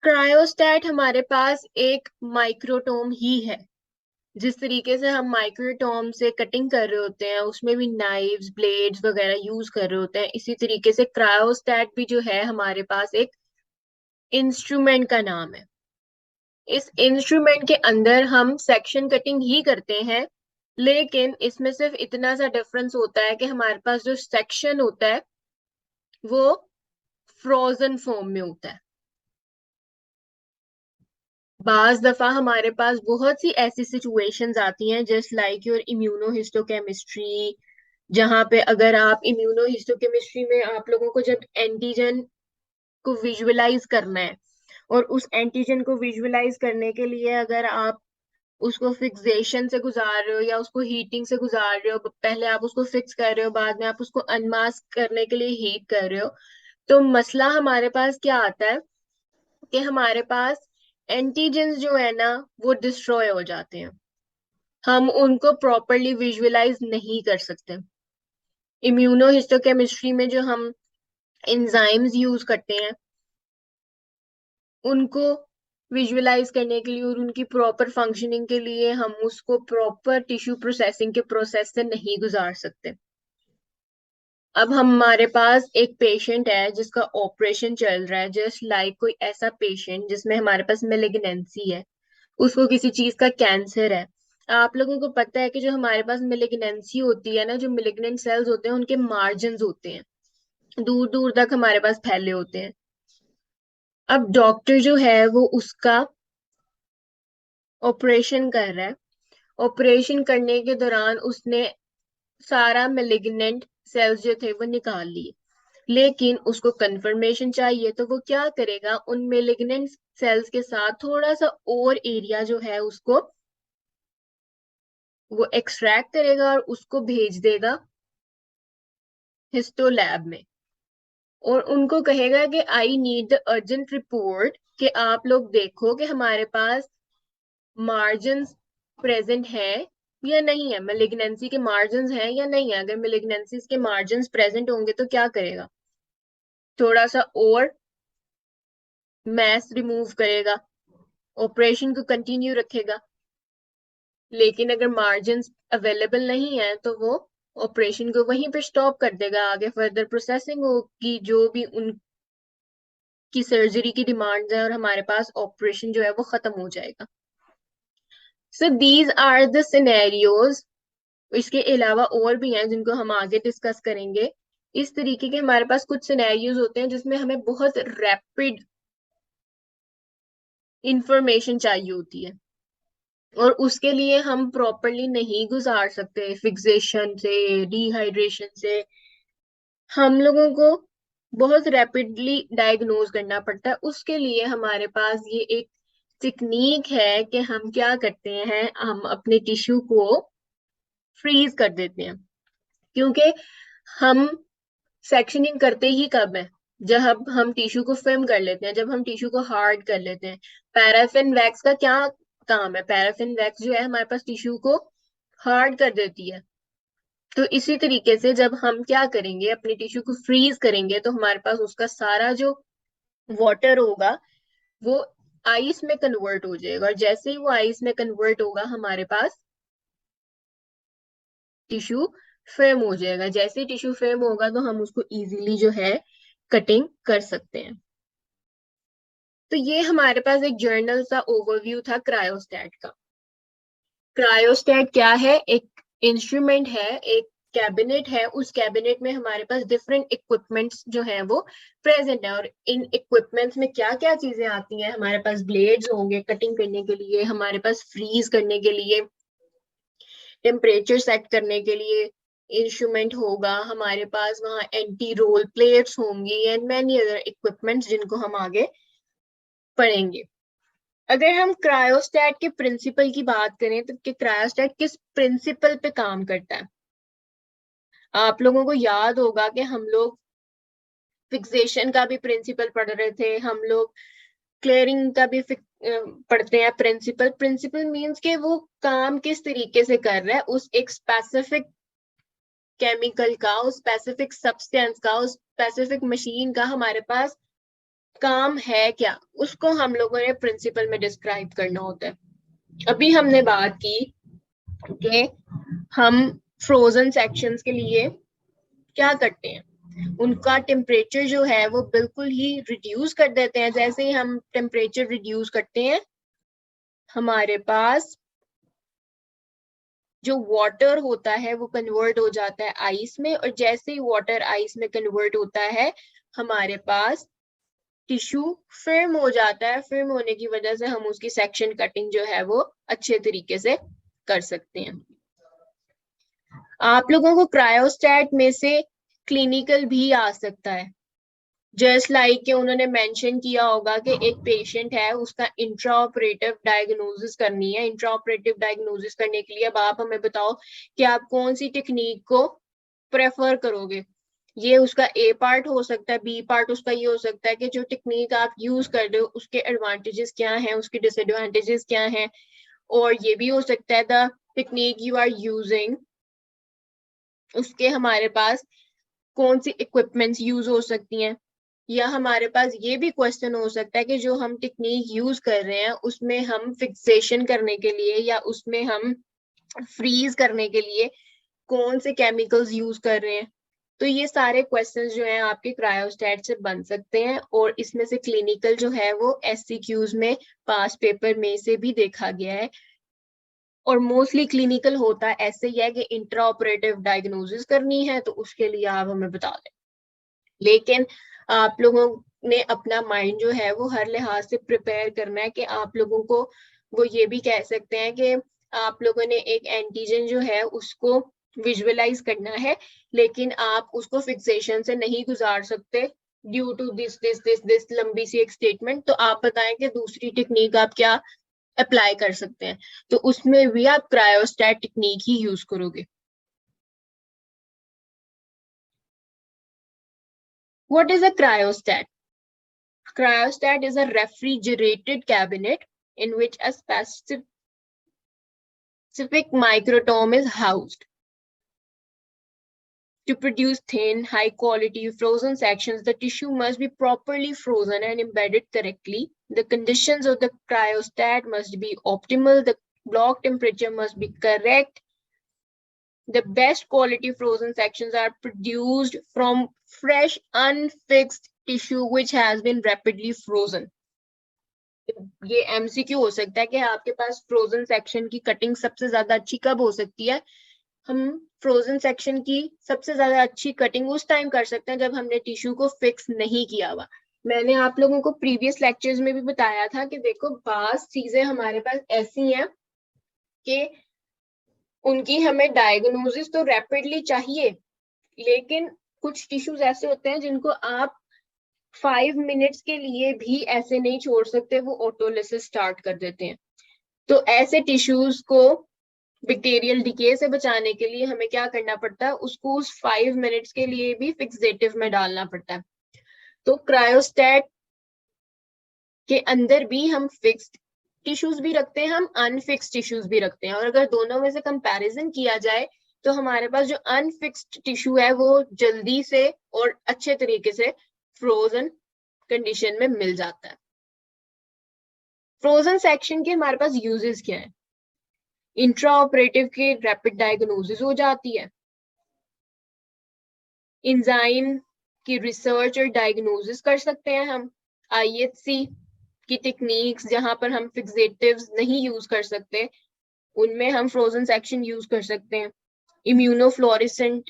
Cryostat हमारे पास एक microtome ही है। जिस तरीके से हम माइक्रोटोम से कटिंग कर रहे होते हैं, उसमें भी नाइव्स ब्लेड्स वगैरह यूज कर रहे होते हैं, इसी तरीके से क्रायोस्टैट भी जो है हमारे पास एक इंस्ट्रूमेंट का नाम है। इस इंस्ट्रूमेंट के अंदर हम सेक्शन कटिंग ही करते हैं, लेकिन इसमें सिर्फ इतना सा डिफरेंस होता है कि हमारे पास जो सेक्शन होता है वो फ्रोजन फॉर्म में होता है। बाज दफा हमारे पास बहुत सी ऐसी सिचुएशंस आती हैं जस्ट लाइक योर इम्यूनोहिस्टोकेमिस्ट्री, जहां पे अगर आप इम्यूनोहिस्टोकेमिस्ट्री में आप लोगों को जब एंटीजन को विजुअलाइज करना है, और उस एंटीजन को विजुअलाइज करने के लिए अगर आप उसको फिक्सेशन से गुजार रहे हो या उसको हीटिंग से गुजार रहे हो, पहले आप उसको फिक्स कर रहे हो, बाद में आप उसको अनमास्क करने के लिए हीट कर रहे हो, तो मसला हमारे पास क्या आता है कि हमारे पास एंटीजेंस जो है ना वो डिस्ट्रॉय हो जाते हैं। हम उनको प्रॉपरली विजुअलाइज नहीं कर सकते। इम्यूनोहिस्टोकेमिस्ट्री में जो हम एंजाइम्स यूज करते हैं, उनको विजुअलाइज करने के लिए और उनकी प्रॉपर फंक्शनिंग के लिए हम उसको प्रॉपर टिश्यू प्रोसेसिंग के प्रोसेस से नहीं गुजार सकते। अब हमारे पास एक पेशेंट है जिसका ऑपरेशन चल रहा है, जस्ट लाइक कोई ऐसा पेशेंट जिसमें हमारे पास मेलिग्नेंसी है, उसको किसी चीज का कैंसर है। आप लोगों को पता है कि जो हमारे पास मेलिग्नेंसी होती है ना, जो मेलिग्नेंट सेल्स होते हैं उनके मार्जिन होते हैं, दूर दूर तक हमारे पास फैले होते हैं। अब डॉक्टर जो है वो उसका ऑपरेशन कर रहा है। ऑपरेशन करने के दौरान उसने सारा मेलिग्नेंट सेल्स जो थे वो निकाल लिए, लेकिन उसको कंफर्मेशन चाहिए, तो वो क्या करेगा, उन मेलिग्नेंट सेल्स के साथ थोड़ा सा और एरिया जो है उसको वो एक्सट्रैक्ट करेगा और उसको भेज देगा हिस्टो लैब में, और उनको कहेगा कि I need the urgent report, कि आप लोग देखो कि हमारे पास मार्जिन प्रेजेंट है या नहीं है, मेलिग्नेंसी के मार्जिन हैं या नहीं है। अगर मेलिग्नेंसी के मार्जिन प्रेजेंट होंगे तो क्या करेगा, थोड़ा सा और मैस रिमूव करेगा, ऑपरेशन को कंटिन्यू रखेगा। लेकिन अगर मार्जिन अवेलेबल नहीं है तो वो ऑपरेशन को वहीं पे स्टॉप कर देगा, आगे फर्दर प्रोसेसिंग होगी जो भी उनकी सर्जरी की डिमांड्स है, और हमारे पास ऑपरेशन जो है वो खत्म हो जाएगा। So these are the scenarios. इसके अलावा और भी हैं जिनको हम आगे डिस्कस करेंगे। इस तरीके के हमारे पास कुछ सिनेरियोज होते हैं जिसमें हमें बहुत रैपिड इंफॉर्मेशन चाहिए होती है, और उसके लिए हम प्रॉपरली नहीं गुजार सकते फिक्सेशन से, डिहाइड्रेशन से। हम लोगों को बहुत रैपिडली डायग्नोज करना पड़ता है, उसके लिए हमारे पास ये एक टेक्निक है कि हम क्या करते हैं, हम अपने टिश्यू को फ्रीज कर देते हैं। क्योंकि हम सेक्शनिंग करते ही कब है, जब हम टिश्यू को फिल्म कर लेते हैं, जब हम टिश्यू को हार्ड कर लेते हैं। पैराफिन वैक्स का क्या काम है, पैराफिन वैक्स जो है हमारे पास टिश्यू को हार्ड कर देती है। तो इसी तरीके से जब हम क्या करेंगे, अपने टिश्यू को फ्रीज करेंगे, तो हमारे पास उसका सारा जो वाटर होगा वो आइस में कन्वर्ट हो जाएगा, और जैसे ही वो आइस में कन्वर्ट होगा हमारे पास टिश्यू फेम हो जाएगा। जैसे ही टिश्यू फेम होगा तो हम उसको इजीली जो है कटिंग कर सकते हैं। तो ये हमारे पास एक जर्नल सा ओवरव्यू था क्रायोस्टैट का। क्रायोस्टैट क्या है, एक इंस्ट्रूमेंट है, एक कैबिनेट है। उस कैबिनेट में हमारे पास डिफरेंट इक्विपमेंट्स जो हैं वो प्रेजेंट है, और इन इक्विपमेंट्स में क्या क्या चीजें आती हैं, हमारे पास ब्लेड्स होंगे कटिंग करने के लिए, हमारे पास फ्रीज करने के लिए, टेम्परेचर सेट करने के लिए इंस्ट्रूमेंट होगा, हमारे पास वहाँ एंटी रोल प्लेट्स होंगी, एंड मैनी अदर इक्विपमेंट्स जिनको हम आगे पढ़ेंगे। अगर हम क्रायोस्टैट के प्रिंसिपल की बात करें तो कि क्रायोस्टैट किस प्रिंसिपल पे काम करता है। आप लोगों को याद होगा कि हम लोग फिक्सेशन का भी प्रिंसिपल पढ़ रहे थे, हम लोग क्लियरिंग का भी पढ़ते हैं प्रिंसिपल। प्रिंसिपल मींस के वो काम किस तरीके से कर रहा है, उस एक स्पेसिफिक केमिकल का, उस स्पेसिफिक सब्सटेंस का, उस स्पेसिफिक मशीन का हमारे पास काम है क्या, उसको हम लोगों ने प्रिंसिपल में डिस्क्राइब करना होता है। अभी हमने बात की कि हम फ्रोजन सेक्शंस के लिए क्या करते हैं, उनका टेम्परेचर जो है वो बिल्कुल ही रिड्यूस कर देते हैं। जैसे ही हम टेम्परेचर रिड्यूस करते हैं, हमारे पास जो वाटर होता है वो कन्वर्ट हो जाता है आइस में, और जैसे ही वाटर आइस में कन्वर्ट होता है, हमारे पास टिश्यू फिर्म हो जाता है। फिर्म होने की वजह से हम उसकी सेक्शन कटिंग जो है वो अच्छे तरीके से कर सकते हैं। आप लोगों को क्रायोस्टैट में से क्लिनिकल भी आ सकता है। जस्ट लाइक के उन्होंने मेंशन किया होगा कि एक पेशेंट है, उसका इंट्रा ऑपरेटिव डायग्नोसिस करनी है। इंट्रा ऑपरेटिव डायग्नोसिस करने के लिए अब आप हमें बताओ कि आप कौन सी टेक्निक को प्रेफर करोगे। ये उसका ए पार्ट हो सकता है, बी पार्ट उसका ये हो सकता है कि जो टेक्निक आप यूज कर रहे हो उसके एडवांटेजेस क्या हैं, उसके डिसएडवांटेजेस क्या हैं। और ये भी हो सकता है the technique you are using, उसके हमारे पास कौन सी इक्विपमेंट्स यूज हो सकती हैं। या हमारे पास ये भी क्वेश्चन हो सकता है कि जो हम टेक्निक यूज कर रहे हैं उसमें हम फिक्सेशन करने के लिए या उसमें हम फ्रीज करने के लिए कौन से केमिकल्स यूज कर रहे हैं। तो ये सारे क्वेश्चंस जो हैं आपके क्रायोस्टैट से बन सकते हैं, और इसमें से क्लिनिकल जो है वो एससीक्यूज में पास पेपर में से भी देखा गया है। और मोस्टली क्लिनिकल होता है ऐसे ही है कि इंट्रा ऑपरेटिव डायग्नोसिस करनी है तो उसके लिए आप हमें बता दें। लेकिन आप लोगों ने अपना माइंड जो है वो हर लिहाज से प्रिपेयर करना है कि आप लोगों को वो ये भी कह सकते हैं कि आप लोगों ने एक एंटीजन जो है उसको विजुअलाइज करना है, लेकिन आप उसको फिक्सेशन से नहीं गुजार सकते due to this this this this लंबी सी एक स्टेटमेंट। तो आप बताएं कि दूसरी टेक्निक आप क्या अप्लाई कर सकते हैं, तो उसमें भी आप क्रायोस्टैट टेक्निक ही यूज करोगे। What is a cryostat? Cryostat is a refrigerated cabinet in which a specific microtome is housed. To produce thin, high-quality frozen sections, the tissue must be properly frozen and embedded correctly. The conditions of the cryostat must be optimal. The block temperature must be correct. The best quality frozen sections are produced from fresh, unfixed tissue which has been rapidly frozen. ये MCQ हो सकता है कि आपके पास frozen section की cutting सबसे ज्यादा अच्छी कब हो सकती है। हम फ्रोजन सेक्शन की सबसे ज्यादा अच्छी कटिंग उस टाइम कर सकते हैं जब हमने टिश्यू को फिक्स नहीं किया हुआ। मैंने आप लोगों को प्रीवियस लेक्चर्स में भी बताया था कि देखो बास चीजें हमारे पास ऐसी हैं कि उनकी हमें डायग्नोसिस तो रैपिडली चाहिए, लेकिन कुछ टिश्यूज ऐसे होते हैं जिनको आप 5 मिनट्स के लिए भी ऐसे नहीं छोड़ सकते, वो ऑटोलिसिस स्टार्ट कर देते हैं। तो ऐसे टिश्यूज को बैक्टीरियल डिके से बचाने के लिए हमें क्या करना पड़ता है, उसको उस 5 मिनट्स के लिए भी फिक्सेटिव में डालना पड़ता है। तो क्रायोस्टैट के अंदर भी हम फिक्स्ड टिश्यूज भी रखते हैं, हम अनफिक्स्ड टिश्यूज भी रखते हैं। और अगर दोनों में से कंपैरिजन किया जाए तो हमारे पास जो अनफिक्स्ड टिश्यू है वो जल्दी से और अच्छे तरीके से फ्रोजन कंडीशन में मिल जाता है। फ्रोजन सेक्शन के हमारे पास यूजेस क्या है। इंट्रा ऑपरेटिव की रैपिड डायग्नोसिस हो जाती है, इंजाइम की रिसर्च और डायग्नोसिस कर सकते हैं हम, आईएचसी की टेक्निक्स जहां पर हम फिक्सेटिव्स नहीं यूज कर सकते उनमें हम फ्रोजन सेक्शन यूज कर सकते हैं। इम्यूनोफ्लोरेसेंट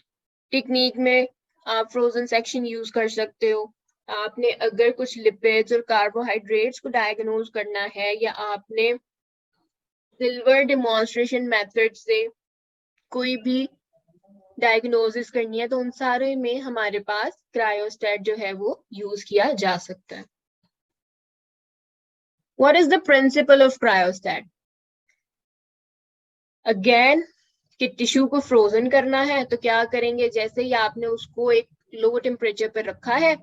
टेक्निक में आप फ्रोजन सेक्शन यूज कर सकते हो। आपने अगर कुछ लिपिड्स और कार्बोहाइड्रेट्स को डायग्नोज करना है, या आपने सिल्वर डिमॉन्स्ट्रेशन मेथड से कोई भी डायग्नोसिस करनी है, तो उन सारे में हमारे पास क्रायोस्टैट जो है वो यूज किया जा सकता है। What is the principle of cryostat? Again, कि टिश्यू को फ्रोजन करना है तो क्या करेंगे, जैसे ही आपने उसको एक लो टेम्परेचर पर रखा है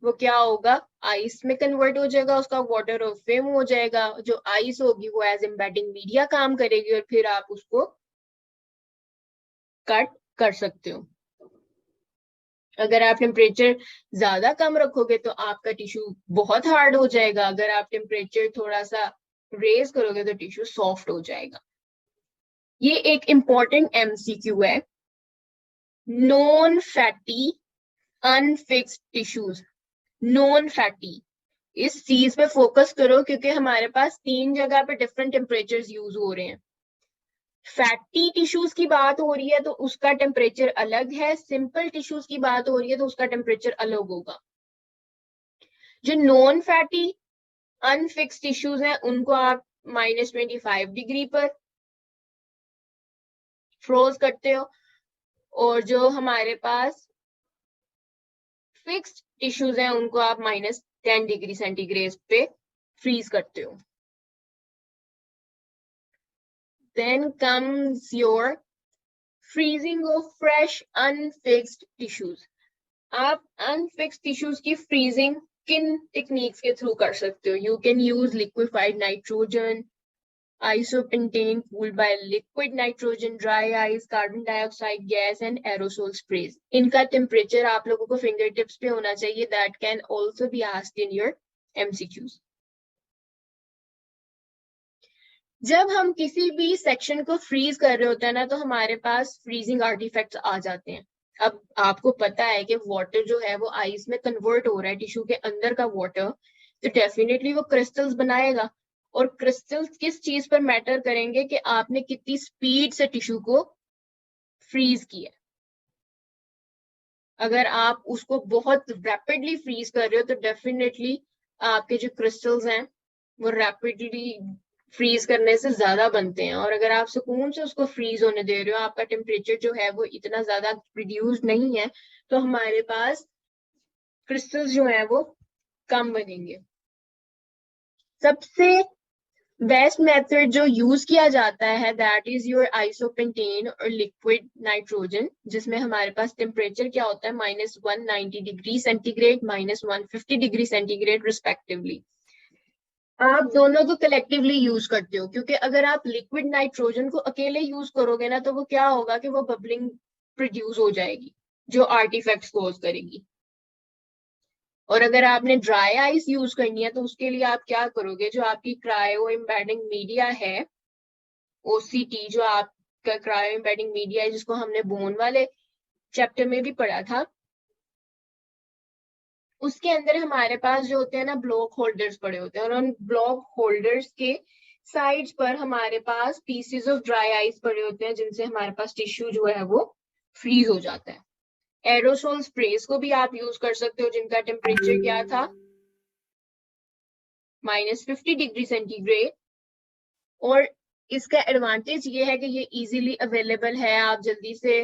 वो क्या होगा, आइस में कन्वर्ट हो जाएगा, उसका वाटर और फेम हो जाएगा। जो आइस होगी वो एज एम्बेडिंग मीडिया काम करेगी और फिर आप उसको कट कर सकते हो। अगर आप टेम्परेचर ज्यादा कम रखोगे तो आपका टिश्यू बहुत हार्ड हो जाएगा, अगर आप टेम्परेचर थोड़ा सा रेज करोगे तो टिश्यू सॉफ्ट हो जाएगा। ये एक इंपॉर्टेंट एमसीक्यू है। Non fatty unfixed tissues, non fatty, इस चीज पे फोकस करो क्योंकि हमारे पास 3 जगह पे डिफरेंट टेम्परेचर यूज हो रहे हैं। फैटी टिश्यूज की बात हो रही है तो उसका टेम्परेचर अलग है, सिंपल टिश्यूज की बात हो रही है तो उसका टेम्परेचर अलग होगा। जो नॉन फैटी अनफिक्स्ड टिश्यूज हैं उनको आप -25 डिग्री पर फ्रोज करते हो, और जो हमारे पास फिक्स्ड टिश्यूज हैं उनको आप -10 डिग्री सेंटीग्रेड पे फ्रीज करते हो। Then comes your freezing of fresh unfixed tissues. आप अनफिक्स्ड टिश्यूज की फ्रीजिंग किन टेक्निक्स के थ्रू कर सकते हो? You can use liquefied nitrogen, isopentane cooled by liquid nitrogen, dry ice, carbon dioxide gas and aerosol sprays. इनका temperature आप लोगों को फिंगर टिप्स पे होना चाहिए. That can also be asked in your MCQs. जब हम किसी भी सेक्शन को फ्रीज कर रहे होते हैं ना तो हमारे पास फ्रीजिंग आर्टिफैक्ट्स आ जाते हैं. अब आपको पता है कि वाटर जो है वो आइस में कन्वर्ट हो रहा है, टिश्यू के अंदर का वाटर, तो डेफिनेटली वो क्रिस्टल्स बनाएगा. और क्रिस्टल्स किस चीज पर मैटर करेंगे कि आपने कितनी स्पीड से टिश्यू को फ्रीज किया. अगर आप उसको बहुत रैपिडली फ्रीज कर रहे हो तो डेफिनेटली आपके जो क्रिस्टल्स हैं वो रैपिडली फ्रीज करने से ज्यादा बनते हैं. और अगर आप सुकून से उसको फ्रीज होने दे रहे हो, आपका टेम्परेचर जो है वो इतना ज्यादा रिड्यूस नहीं है, तो हमारे पास क्रिस्टल्स जो है वो कम बनेंगे. सबसे बेस्ट मेथड जो यूज किया जाता है दैट इज योर आइसोपेंटेन और लिक्विड नाइट्रोजन, जिसमें हमारे पास टेम्परेचर क्या होता है -190 degree centigrade, -150 degree centigrade respectively. आप दोनों को कलेक्टिवली यूज करते हो क्योंकि अगर आप लिक्विड नाइट्रोजन को अकेले यूज करोगे ना तो वो क्या होगा कि वो बबलिंग प्रोड्यूस हो जाएगी जो आर्टिफैक्ट्स कॉज करेगी. और अगर आपने ड्राई आइस यूज करनी है तो उसके लिए आप क्या करोगे, जो आपकी क्रायो एम्बेडिंग मीडिया है, ओसीटी, जो आपका क्रायो एम्बेडिंग मीडिया है जिसको हमने बोन वाले चैप्टर में भी पढ़ा था, उसके अंदर हमारे पास जो होते हैं ना ब्लॉक होल्डर्स पड़े होते हैं, और उन ब्लॉक होल्डर्स के साइड्स पर हमारे पास पीसेस ऑफ ड्राई आइस पड़े होते हैं जिनसे हमारे पास टिश्यू जो है वो फ्रीज हो जाता है. एरोसोल स्प्रेस को भी आप यूज कर सकते हो जिनका टेम्परेचर क्या था -50 डिग्री सेंटीग्रेड. और इसका एडवांटेज ये है कि ये इजीली अवेलेबल है, आप जल्दी से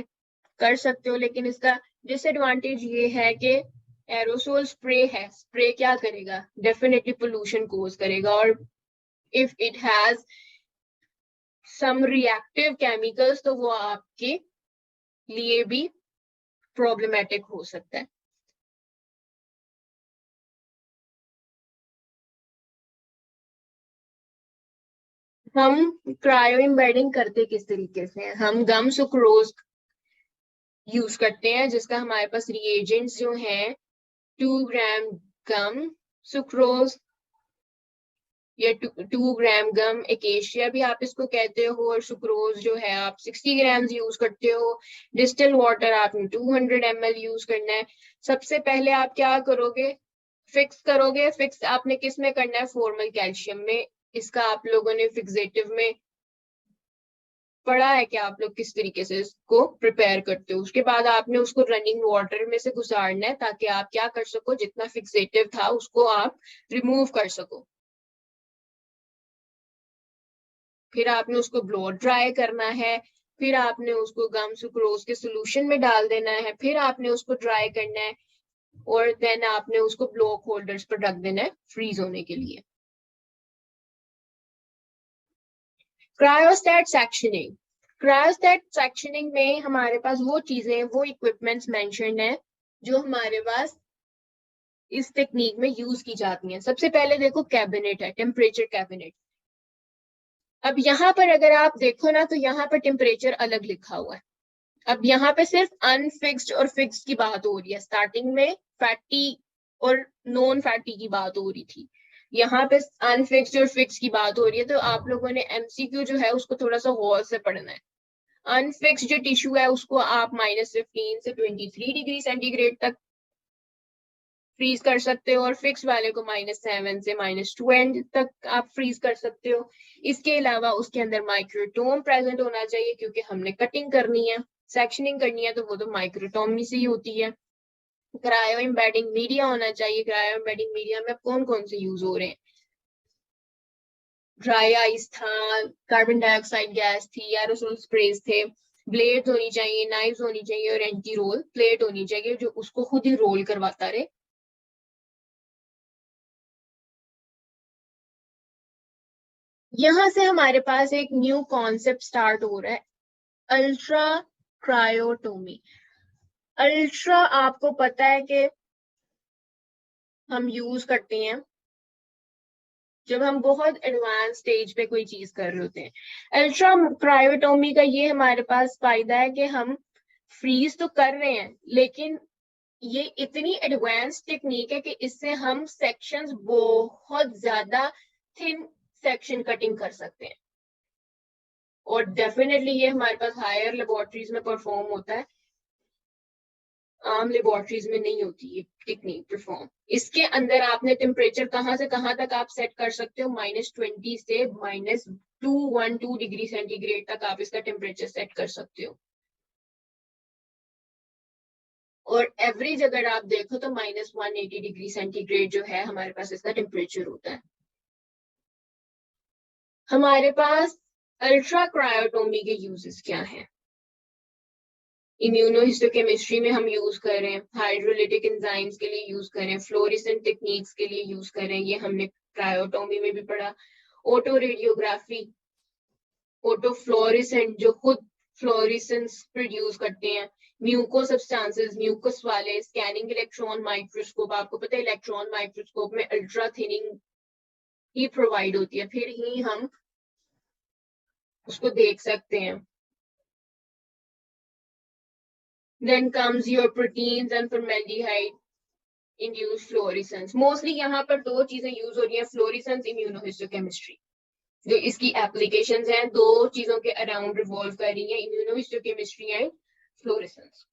कर सकते हो. लेकिन इसका डिसएडवांटेज ये है कि एरोसोल स्प्रे है, स्प्रे क्या करेगा, डेफिनेटली पोल्यूशन कोज करेगा. और if it has some reactive chemicals तो वो आपके लिए भी प्रॉब्लमेटिक हो सकता है. हम क्रायो एम्बेडिंग करते किस तरीके से हैं? हम गम सुक्रोज यूज करते हैं जिसका हमारे पास रिएजेंट्स जो हैं 2 ग्राम गम सुक्रोज या 2 ग्राम गम एकेशिया भी आप इसको कहते हो, और सुक्रोज जो है आप 60 ग्राम यूज करते हो. डिस्टिल वाटर आपने 200 ml यूज करना है. सबसे पहले आप क्या करोगे, फिक्स करोगे. फिक्स आपने किस में करना है, फॉर्मल कैल्शियम में. इसका आप लोगों ने फिक्सेटिव में पढ़ा है कि आप लोग किस तरीके से इसको प्रिपेयर करते हो. उसके बाद आपने उसको रनिंग वाटर में से गुजारना है ताकि आप क्या कर सको, जितना फिक्सेटिव था उसको आप रिमूव कर सको. फिर आपने उसको ब्लो ड्राई करना है, फिर आपने उसको गम सुक्रोज के सोल्यूशन में डाल देना है, फिर आपने उसको ड्राई करना है, और देन आपने उसको ब्लॉक होल्डर्स पर रख देना है फ्रीज होने के लिए. Cryostat sectioning. क्रायोस्टेट सेक्शनिंग में हमारे पास वो चीजें, वो इक्विपमेंट्स मेंशन है जो हमारे पास इस टेक्निक में यूज की जाती हैं. सबसे पहले देखो कैबिनेट है, टेम्परेचर कैबिनेट. अब यहाँ पर अगर आप देखो ना तो यहाँ पर टेम्परेचर अलग लिखा हुआ है. अब यहाँ पे सिर्फ अनफिक्स्ड और फिक्स्ड की बात हो रही है, स्टार्टिंग में फैटी और नॉन फैटी की बात हो रही थी, यहाँ पे अनफिक्स्ड और फिक्स्ड की बात हो रही है। तो आप लोगों ने एमसीक्यू जो है उसको थोड़ा सा गौर से पढ़ना है। अनफिक्स्ड जो टिश्यू है उसको आप -15 से 23 डिग्री सेंटीग्रेड तक फ्रीज कर सकते हो, और फिक्स वाले को -7 से -20 तक आप फ्रीज कर सकते हो। इसके अलावा उसके अंदर माइक्रोटोम प्रेजेंट होना चाहिए, क्योंकि हमने कटिंग करनी है, सेक्शनिंग करनी है, तो वो तो माइक्रोटोम से ही होती है। क्रायो एम्बेडिंग मीडिया होना चाहिए। क्रायो एम्बेडिंग मीडिया में कौन कौन से यूज हो रहे हैं? ड्राई आइस था, कार्बन डाइऑक्साइड गैस थी, एरोसोल स्प्रेज थे, ब्लेड्स होनी चाहिए, नाइव्स होनी चाहिए, और एंटी रोल प्लेट होनी चाहिए जो उसको खुद ही रोल करवाता रहे। यहाँ से हमारे पास एक न्यू कॉन्सेप्ट स्टार्ट हो रहा है, अल्ट्रा क्रायोटोमी। अल्ट्रा आपको पता है कि हम यूज करते हैं जब हम बहुत एडवांस स्टेज पे कोई चीज कर रहे होते हैं। अल्ट्रा क्रायोटोमी का ये हमारे पास फायदा है कि हम फ्रीज तो कर रहे हैं, लेकिन ये इतनी एडवांस टेक्निक है कि इससे हम सेक्शंस बहुत ज्यादा थिन सेक्शन कटिंग कर सकते हैं, और डेफिनेटली ये हमारे पास हायर लेबोरेटरीज में परफॉर्म होता है, आम लेबोरेटरीज में नहीं होती ये टेक्निक परफॉर्म। इसके अंदर आपने टेम्परेचर कहाँ से कहाँ तक आप सेट कर सकते हो, -20 से -212 डिग्री सेंटीग्रेड तक आप इसका टेम्परेचर सेट कर सकते हो। और एवरेज अगर आप देखो तो -180 डिग्री सेंटीग्रेड जो है हमारे पास इसका टेम्परेचर होता है। हमारे पास अल्ट्रा क्रायोटोमी के यूजेस क्या हैं? इम्यूनोहिस्टोकेमिस्ट्री में हम यूज कर रहे हैं, हाइड्रोलिटिक एंजाइम्स के लिए यूज कर रहे हैं, फ्लोरेसेंट टेक्निक्स के लिए यूज कर रहे हैं, ये हमने क्रायोटोमी में भी पढ़ा। ऑटो रेडियोग्राफी, ऑटो फ्लोरेसेंट जो खुद फ्लोरेसेंस प्रोड्यूस करते हैं, म्यूको सब्सटेंसेस, म्यूकस वाले, स्कैनिंग इलेक्ट्रॉन माइक्रोस्कोप, आपको पता है इलेक्ट्रॉन माइक्रोस्कोप में अल्ट्रा थिनिंग ही प्रोवाइड होती है, फिर ही हम उसको देख सकते हैं। Then comes your proteins and formaldehyde induced fluorescence. Mostly यहाँ पर दो चीजें यूज हो रही हैं, फ्लोरेसेंस, इम्यूनोहिस्टोकेमिस्ट्री। जो इसकी एप्लीकेशंस हैं दो चीजों के अराउंड रिवॉल्व कर रही हैं, इम्यूनोहिस्टोकेमिस्ट्री एंड फ्लोरेसेंस।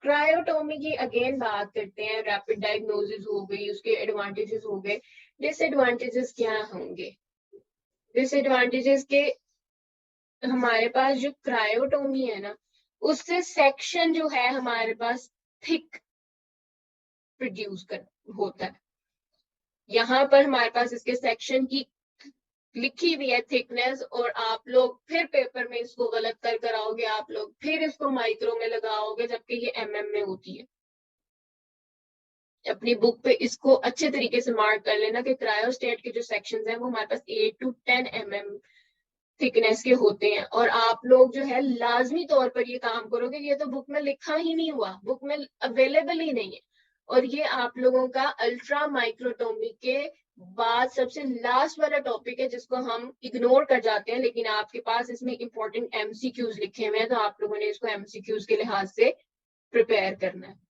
क्रायोटोमी की अगेन बात करते हैं, रैपिड डायग्नोसिस हो गई, उसके एडवांटेजेस हो गए। डिसएडवांटेजेस क्या होंगे? डिसएडवांटेजेस के हमारे पास जो क्रायोटोमी है ना, उससे सेक्शन जो है हमारे पास थिक प्रोड्यूस कर होता है। यहाँ पर हमारे पास इसके सेक्शन की लिखी हुई है थिकनेस, और आप लोग फिर पेपर में इसको गलत कर कर आओगे, आप लोग फिर इसको माइक्रो में लगाओगे, जबकि ये एमएम में होती है। अपनी बुक पे इसको अच्छे तरीके से मार्क कर लेना कि क्रायोस्टेट के जो सेक्शंस हैं वो हमारे पास 8 to 10 mm थिकनेस के होते हैं, और आप लोग जो है लाजमी तौर पर ये काम करोगे, ये तो बुक में लिखा ही नहीं हुआ, बुक में अवेलेबल ही नहीं है। और ये आप लोगों का अल्ट्रा माइक्रोटोमी के बाद सबसे लास्ट वाला टॉपिक है जिसको हम इग्नोर कर जाते हैं, लेकिन आपके पास इसमें इंपॉर्टेंट एमसीक्यूज लिखे हुए हैं, तो आप लोगों ने इसको एमसीक्यूज के लिहाज से प्रिपेयर करना है।